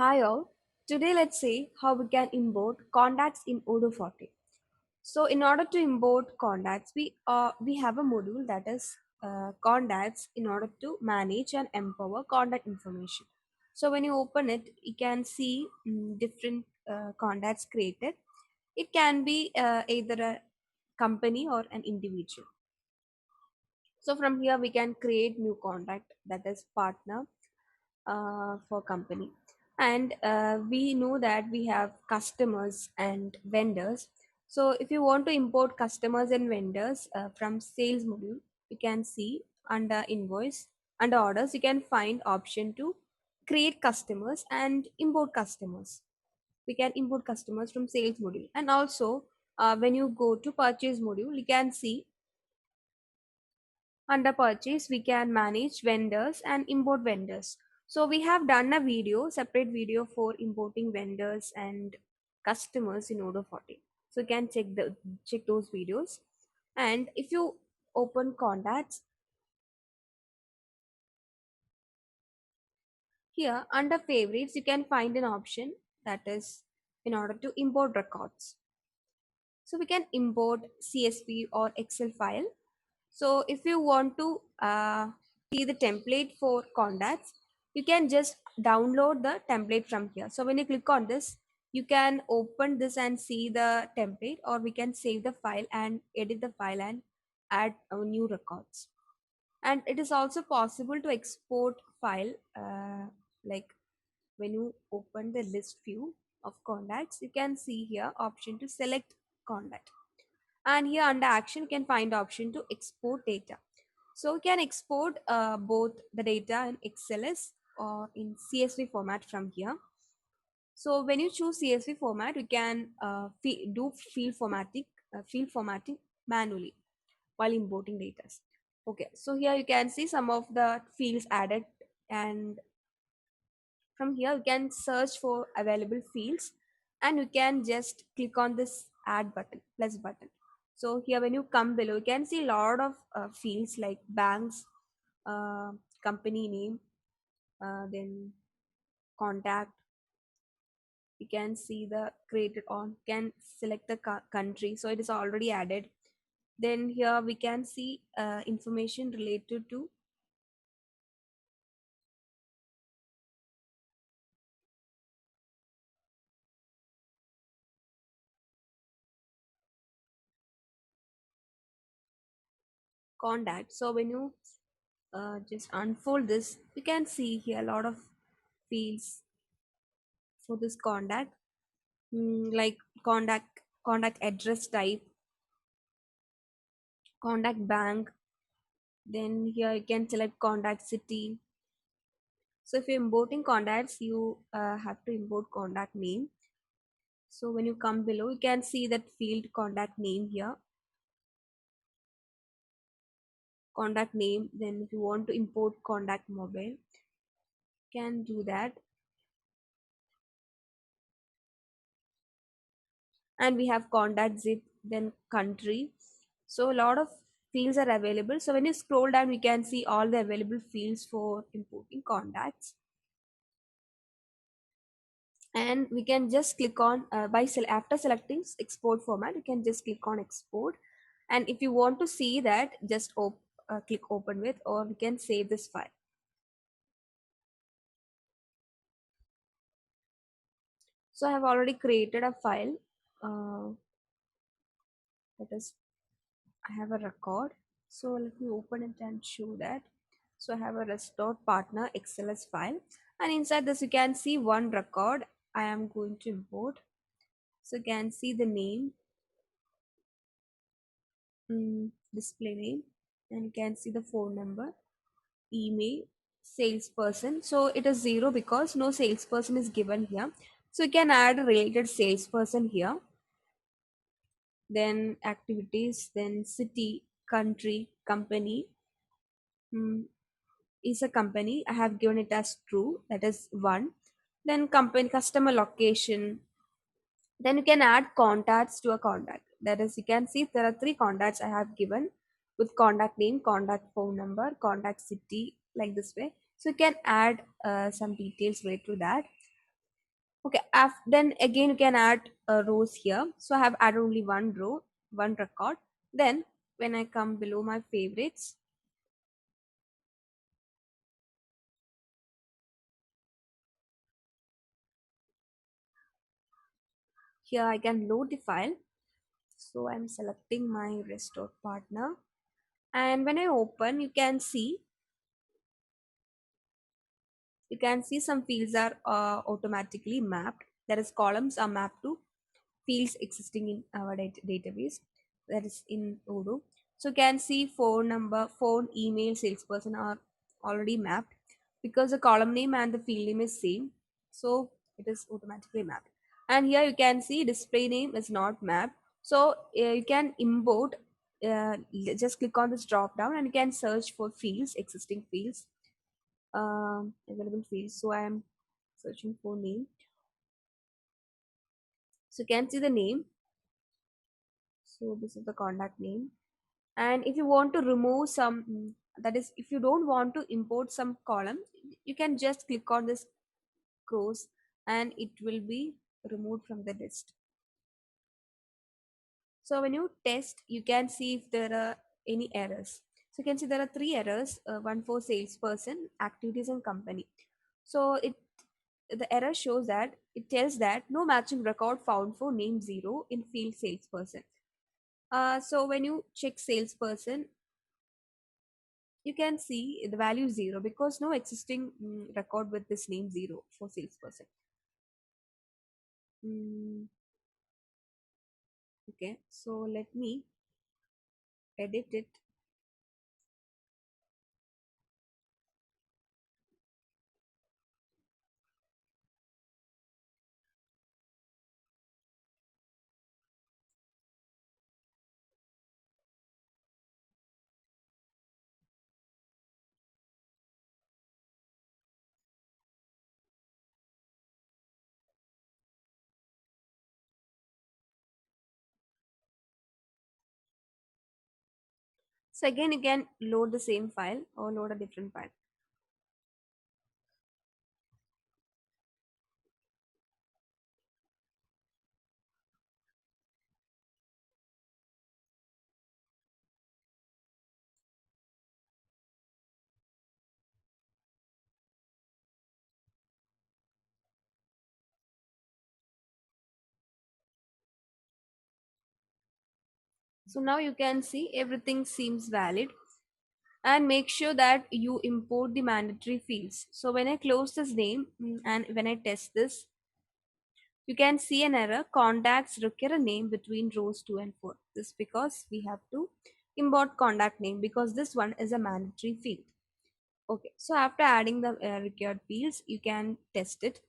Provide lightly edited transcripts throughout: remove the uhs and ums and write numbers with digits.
Hi all. Today let's see how we can import contacts in Odoo 40. So in order to import contacts, we have a module that is contacts in order to manage and empower contact information. So when you open it, you can see different contacts created. It can be either a company or an individual. So from here we can create new contact that is partner for company, and we know that we have customers and vendors. So if you want to import customers and vendors from sales module, you can see under invoice, under orders, you can find option to create customers and import customers. We can import customers from sales module, and also when you go to purchase module, you can see under purchase, we can manage vendors and import vendors. So we have done a video, separate video for importing vendors and customers in Odoo 40. So you can check those videos. And if you open contacts, here under favorites, you can find an option that is in order to import records. So we can import CSV or Excel file. So if you want to see the template for contacts, you can just download the template from here. So when you click on this, you can open this and see the template, or we can save the file and edit the file and add new records. And it is also possible to export file, like when you open the list view of contacts, you can see here option to select contact, and here under action you can find option to export data. So you can export both the data in XLS or in CSV format from here. So when you choose CSV format, you can do field formatting manually while importing data. Okay, so here you can see some of the fields added, and from here you can search for available fields, and you can just click on this add button, plus button. So here when you come below, you can see a lot of fields like banks, uh, company name, then contact. You can see the created on, can select the country, so it is already added. Then here we can see information related to contact. So when you just unfold this, you can see here a lot of fields for this contact, like contact address type, contact bank. Then here you can select contact city. So if you're importing contacts, you have to import contact name. So when you come below, you can see that field contact name here, contact name. Then if you want to import contact mobile, can do that. And we have contact zip, then country. So a lot of fields are available. So when you scroll down, we can see all the available fields for importing contacts, and we can just click on after selecting export format, you can just click on export. And if you want to see that, just click open with, or we can save this file. So I have already created a file, uh, that is, I have a record. So let me open it and show that. So I have a restore partner XLS file, and inside this you can see one record I am going to import. So you can see the name, display name, and you can see the phone number, email, salesperson. So it is 0 because no salesperson is given here. So you can add a related salesperson here. Then activities, then city, country, company. Is a company. I have given it as true, that is 1. Then company customer location. Then you can add contacts to a contact. That is, you can see there are 3 contacts I have given with contact name, contact phone number, contact city, like this way. So you can add some details related to that. Okay, then again you can add rows here. So I have added only one row, one record. Then when I come below my favorites, here I can load the file. So I'm selecting my restored partner. And when I open, you can see some fields are automatically mapped. That is, columns are mapped to fields existing in our database, that is in Odoo. So you can see phone number, phone, email, salesperson are already mapped because the column name and the field name is same. So it is automatically mapped. And here you can see display name is not mapped. So you can import, just click on this drop down and you can search for fields, existing fields, available fields. So I am searching for name. So you can see the name. So this is the contact name. And if you want to remove some, that is, if you don't want to import some column, you can just click on this cross and it will be removed from the list. So when you test, you can see if there are any errors. So you can see there are three errors, one for salesperson, activities, and company. So the error shows that it tells that no matching record found for name 0 in field salesperson. So when you check salesperson, you can see the value 0 because no existing record with this name 0 for salesperson. Mm, okay, so let me edit it. So again, you can load the same file or load a different file. So now you can see everything seems valid, and make sure that you import the mandatory fields. So when I close this name, and when I test this, you can see an error, contacts require a name between rows 2 and 4. This because we have to import contact name because this one is a mandatory field. Okay, so after adding the required fields, you can test it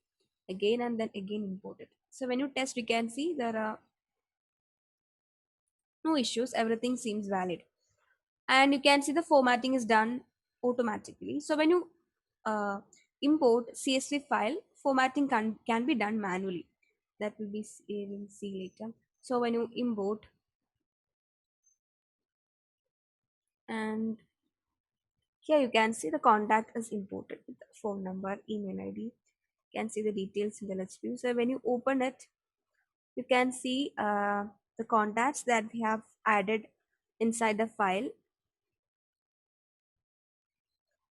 again and then again import it. So when you test, you can see there are no issues, everything seems valid. And you can see the formatting is done automatically. So when you uh, import CSV file, formatting can be done manually. That will be we'll see later. So when you import, and here you can see the contact is imported with the phone number, email ID. You can see the details in the list view. So when you open it, you can see the contacts that we have added inside the file.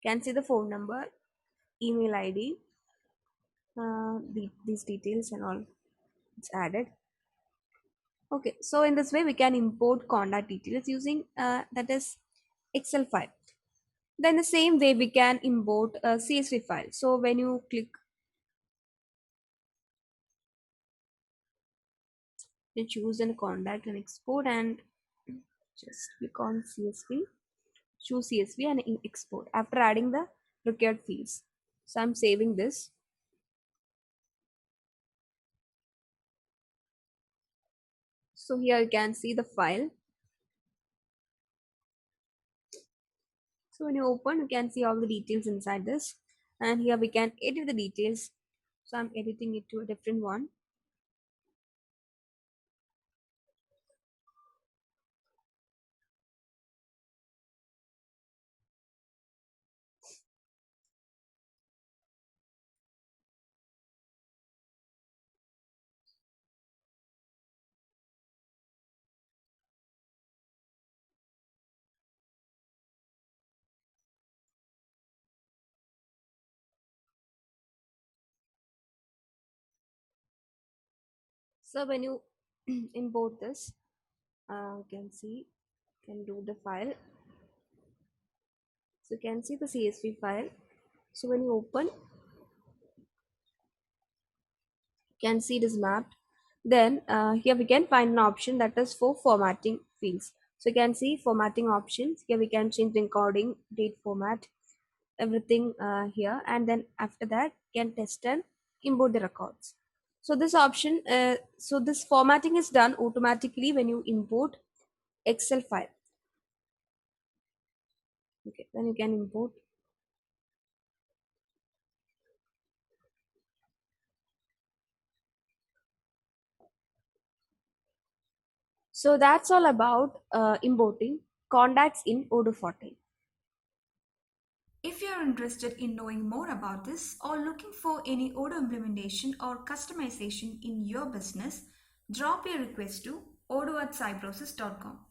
You can see the phone number, email ID, these details and all, it's added. Okay, so in this way we can import contact details using that is Excel file. Then the same way we can import a CSV file. So when you click, you choose a contact and export, and just click on CSV, choose CSV and export after adding the required fields. So I'm saving this. So here you can see the file. So when you open, you can see all the details inside this. And here we can edit the details. So I'm editing it to a different one. So when you import this, you can see, can do the file. So you can see the CSV file. So when you open, you can see it is mapped. Then here we can find an option that is for formatting fields. So you can see formatting options. Here we can change the encoding, date format, everything here, and then after that you can test and import the records. So this option, so this formatting is done automatically when you import Excel file. Okay, then you can import. So that's all about importing contacts in Odoo 14. If you're interested in knowing more about this or looking for any Odoo implementation or customization in your business, drop a request to odoo@cybrosys.com.